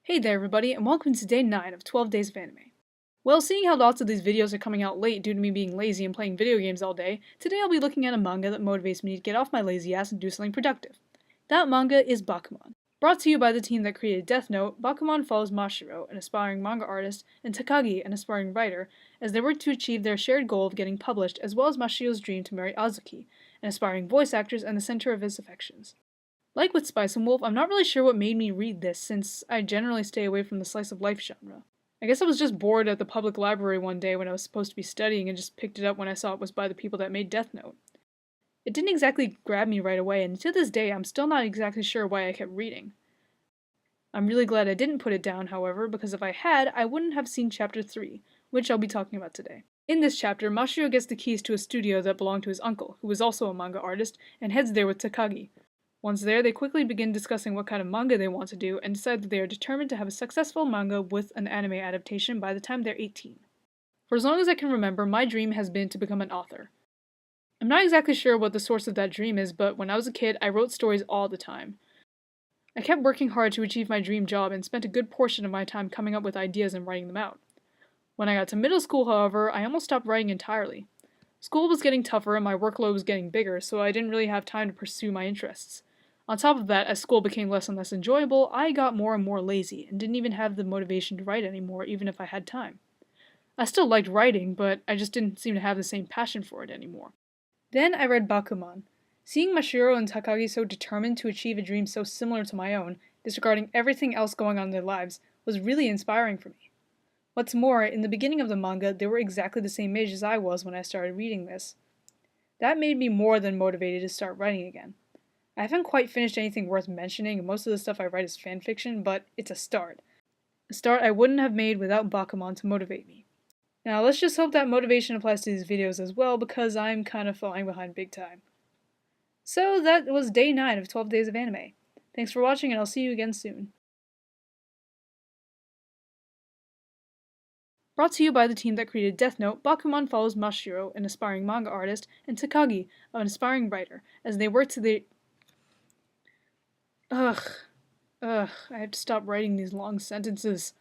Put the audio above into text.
Hey there everybody, and welcome to day 9 of 12 Days of Anime. Well, seeing how lots of these videos are coming out late due to me being lazy and playing video games all day, today I'll be looking at a manga that motivates me to get off my lazy ass and do something productive. That manga is Bakuman. Brought to you by the team that created Death Note, Bakuman follows Mashiro, an aspiring manga artist, and Takagi, an aspiring writer, as they work to achieve their shared goal of getting published, as well as Mashiro's dream to marry Azuki, an aspiring voice actress and the center of his affections. Like with Spice and Wolf, I'm not really sure what made me read this, since I generally stay away from the slice of life genre. I guess I was just bored at the public library one day when I was supposed to be studying and just picked it up when I saw it was by the people that made Death Note. It didn't exactly grab me right away, and to this day I'm still not exactly sure why I kept reading. I'm really glad I didn't put it down, however, because if I had, I wouldn't have seen Chapter 3, which I'll be talking about today. In this chapter, Mashiro gets the keys to a studio that belonged to his uncle, who was also a manga artist, and heads there with Takagi. Once there, they quickly begin discussing what kind of manga they want to do and decide that they are determined to have a successful manga with an anime adaptation by the time they're 18. For as long as I can remember, my dream has been to become an author. I'm not exactly sure what the source of that dream is, but when I was a kid, I wrote stories all the time. I kept working hard to achieve my dream job and spent a good portion of my time coming up with ideas and writing them out. When I got to middle school, however, I almost stopped writing entirely. School was getting tougher and my workload was getting bigger, so I didn't really have time to pursue my interests. On top of that, as school became less and less enjoyable, I got more and more lazy and didn't even have the motivation to write anymore, even if I had time. I still liked writing, but I just didn't seem to have the same passion for it anymore. Then I read Bakuman. Seeing Mashiro and Takagi so determined to achieve a dream so similar to my own, disregarding everything else going on in their lives, was really inspiring for me. What's more, in the beginning of the manga, they were exactly the same age as I was when I started reading this. That made me more than motivated to start writing again. I haven't quite finished anything worth mentioning, and most of the stuff I write is fanfiction, but it's a start. A start I wouldn't have made without Bakuman to motivate me. Now, let's just hope that motivation applies to these videos as well, because I'm kind of falling behind big time. So that was day 9 of 12 Days of Anime. Thanks for watching, and I'll see you again soon. Brought to you by the team that created Death Note, Bakuman follows Mashiro, an aspiring manga artist, and Takagi, an aspiring writer, as they work to the I have to stop writing these long sentences.